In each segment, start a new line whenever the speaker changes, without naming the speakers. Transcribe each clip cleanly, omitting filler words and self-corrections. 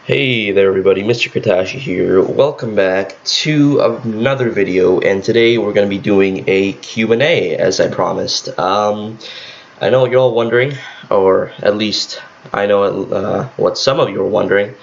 Hey there everybody, Mr. Katashi here. Welcome back to another video, and today we're going to be doing a Q&A as I promised. I know what you're all wondering, or at least I know what some of you are wondering.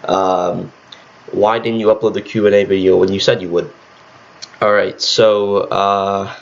Why didn't you upload the Q&A video when you said you would? Alright, so alright,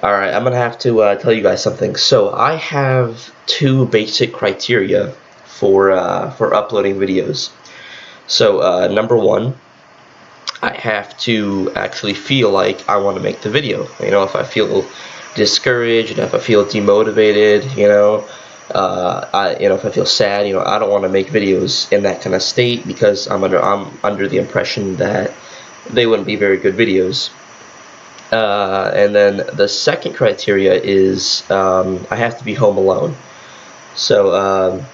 I'm going to have to tell you guys something. So I have two basic criteria for uploading videos. So number one, I have to actually feel like I want to make the video. You know, if I feel discouraged, if I feel demotivated, if I feel sad, I don't want to make videos in that kind of state because I'm under the impression that they wouldn't be very good videos. And then the second criteria is I have to be home alone. So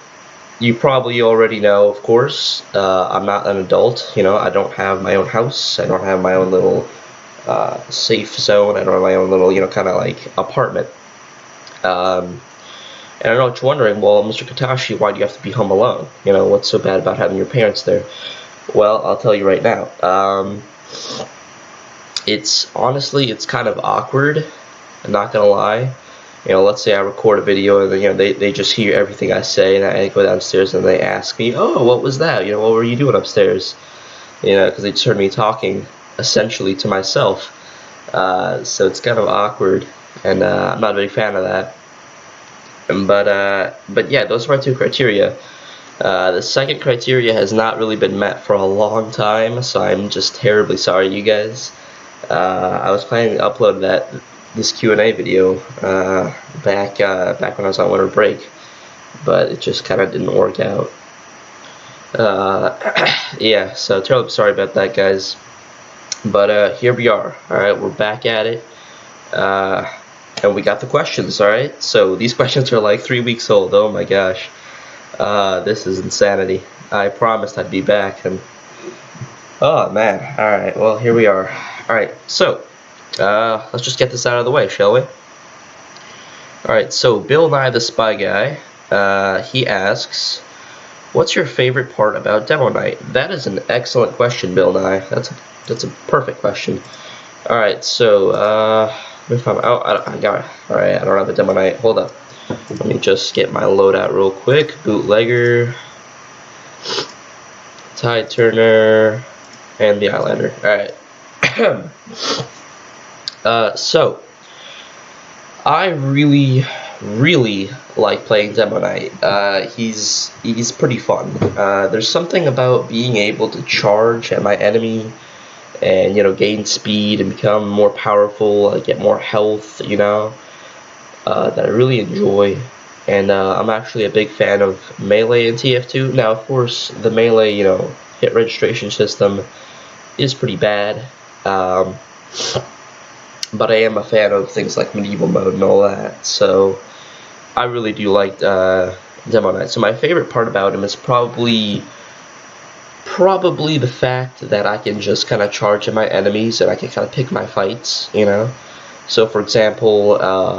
you probably already know, of course, I'm not an adult. I don't have my own house. I don't have my own little safe zone. I don't have my own little, kind of like apartment. And I know what you're wondering, well, Mr. Katashi, why do you have to be home alone? What's so bad about having your parents there? Well, I'll tell you right now. It's kind of awkward. I'm not gonna lie. Let's say I record a video and they just hear everything I say, and I go downstairs and they ask me, oh, what was that? What were you doing upstairs? Because they just heard me talking essentially to myself. So it's kind of awkward, and I'm not a big fan of that. But yeah, those are my two criteria. The second criteria has not really been met for a long time, so I'm just terribly sorry, you guys. I was planning to upload this Q&A video back when I was on winter break, but it just kind of didn't work out. Yeah, so terribly sorry about that, guys. But here we are. Alright, we're back at it. And we got the questions, alright? So these questions are like 3 weeks old. Oh my gosh. This is insanity. I promised I'd be back, and oh man. Alright, well, here we are. Alright, so let's just get this out of the way, shall we? Alright, so Bill Nye the Spy Guy, he asks, what's your favorite part about demo night? That is an excellent question, Bill Nye. That's a perfect question. Alright, so if I'm out, I got it. Alright, I don't have a demo night. Hold up. Let me just get my loadout real quick. Bootlegger, Tide Turner, and the Islander. Alright. So I really like playing demo night. He's pretty fun. There's something about being able to charge at my enemy and gain speed and become more powerful, get more health, that I really enjoy. And I'm actually a big fan of melee in TF2. Now, of course, the melee hit registration system is pretty bad. But I am a fan of things like medieval mode and all that, so I really do like demo night. So my favorite part about him is probably the fact that I can just kind of charge at my enemies and I can kind of pick my fights. So for example,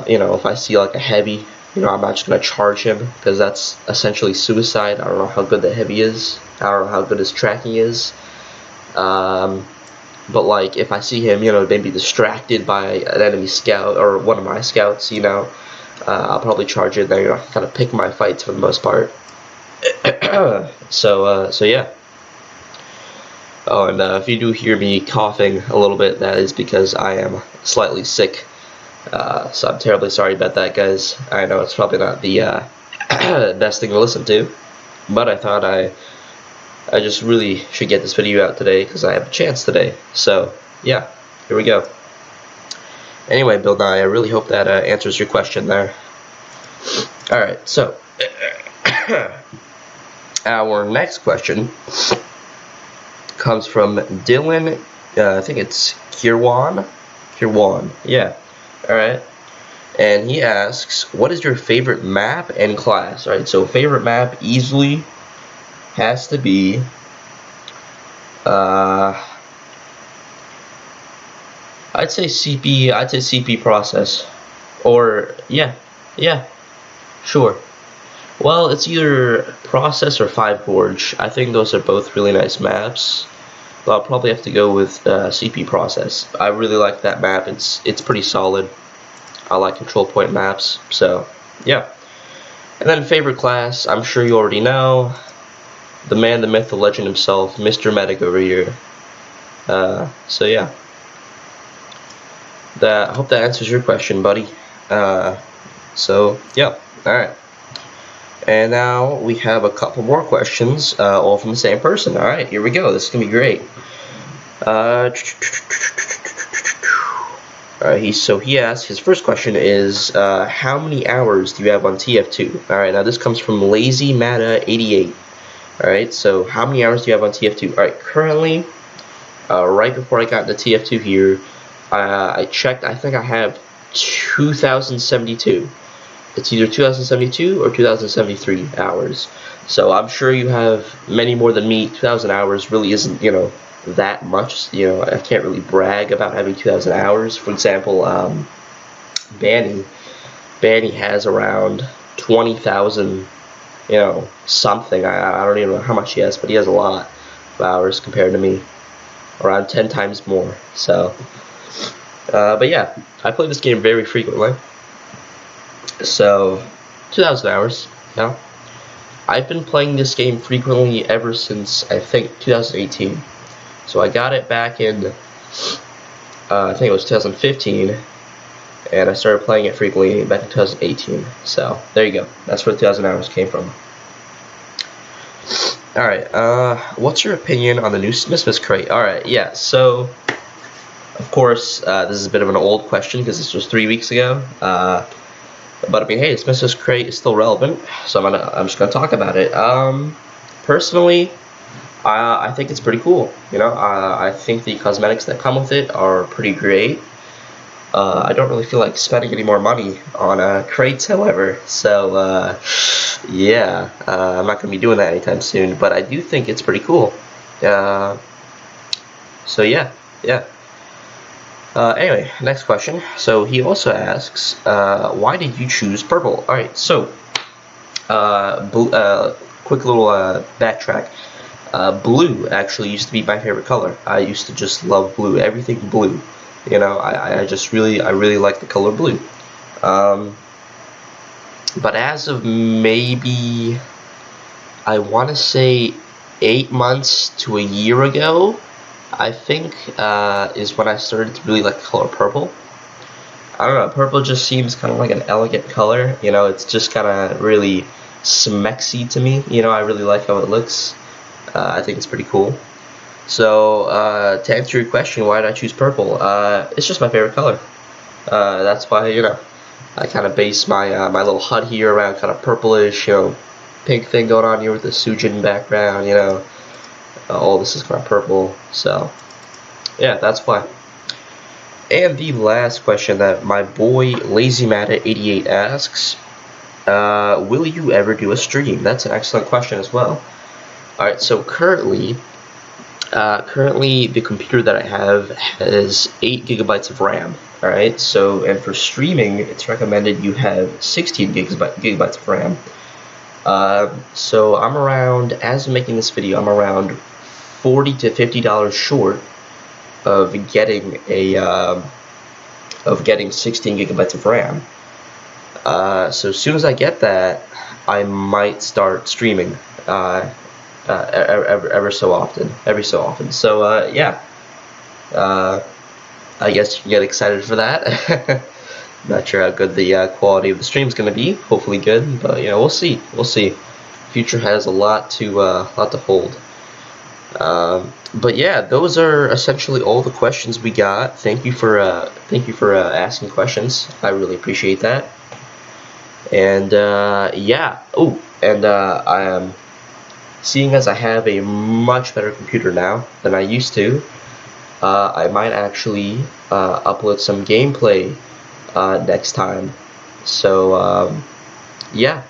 if I see like a heavy, I'm not just gonna charge him because that's essentially suicide. I don't know how good the heavy is. I don't know how good his tracking is. But like if I see him, maybe distracted by an enemy scout or one of my scouts, I'll probably charge it. Then kind of pick my fights for the most part. So yeah. Oh, and if you do hear me coughing a little bit, that is because I am slightly sick. So I'm terribly sorry about that, guys. I know it's probably not the best thing to listen to, but I thought I just really should get this video out today because I have a chance today. So yeah, here we go. Anyway, Bill Nye, I really hope that answers your question there. Alright, so our next question comes from Dylan, I think it's Kirwan, yeah, alright, and he asks, what is your favorite map and class? Alright, so favorite map easily has to be I'd say CP process, or yeah, sure. Well, it's either Process or Five Gorge. I think those are both really nice maps. But I'll probably have to go with CP Process. I really like that map. It's pretty solid. I like control point maps. So yeah. And then favorite class, I'm sure you already know. The man, the myth, the legend himself, Mr. Medic over here. So yeah. I hope that answers your question, buddy. So yeah. All right. And now we have a couple more questions, all from the same person. All right, here we go. This is gonna be great. All right, so he asks, his first question is, how many hours do you have on TF2? All right, now this comes from Lazy Mata 88. All right, so how many hours do you have on TF2? All right, currently, right before I got into TF2 here, I checked. I think I have 2,072. It's either 2072 or 2073 hours. So I'm sure you have many more than me. 2,000 hours really isn't, that much. I can't really brag about having 2,000 hours. For example, Banny has around 20,000, something. I don't even know how much he has, but he has a lot of hours compared to me. Around 10 times more. So, but yeah, I play this game very frequently. So, 2,000 hours, I've been playing this game frequently ever since, I think, 2018. So I got it back in, I think it was 2015, and I started playing it frequently back in 2018. So, there you go. That's where 2,000 hours came from. Alright, what's your opinion on the new Smithmas crate? Alright, yeah, so, of course, this is a bit of an old question because this was 3 weeks ago. But I mean, hey, Smithmas crate is still relevant, so I'm just gonna talk about it. Personally, I think it's pretty cool. I think the cosmetics that come with it are pretty great. I don't really feel like spending any more money on crates, however. So yeah, I'm not gonna be doing that anytime soon. But I do think it's pretty cool. So yeah. Anyway, next question. So he also asks, why did you choose purple? Alright, so, quick little backtrack. Blue actually used to be my favorite color. I used to just love blue, everything blue. I really like the color blue. But as of maybe, I want to say 8 months to a year ago, I think, is when I started to really like the color purple. I don't know, purple just seems kind of like an elegant color. It's just kind of really smexy to me. I really like how it looks. I think it's pretty cool. So, to answer your question, why did I choose purple? It's just my favorite color. That's why, I kind of base my my little HUD here around kind of purplish, pink thing going on here with the Sujin background, all this is kind of purple, so yeah, that's why. And the last question that my boy LazyMatta88 asks, will you ever do a stream? That's an excellent question as well. Alright, so currently the computer that I have has 8 gigabytes of RAM. Alright, so, and for streaming, it's recommended you have 16 gigabytes of RAM. So I'm around, as of making this video, I'm around $40 to $50 short of getting 16 gigabytes of RAM. So as soon as I get that, I might start streaming every so often. So yeah, I guess you can get excited for that. Not sure how good the quality of the stream is going to be. Hopefully good, but we'll see. Future has a lot to hold. But yeah, those are essentially all the questions we got. Thank you for asking questions. I really appreciate that. And yeah. Oh, and I am seeing as I have a much better computer now than I used to. I might actually upload some gameplay next time. So yeah,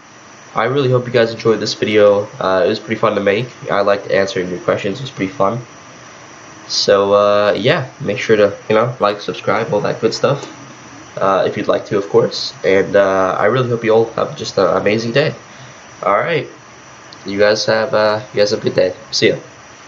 I really hope you guys enjoyed this video. It was pretty fun to make. I liked answering your questions. It was pretty fun. So yeah, make sure to like, subscribe, all that good stuff, if you'd like to, of course. And I really hope you all have just an amazing day. All right. You guys have a good day. See ya.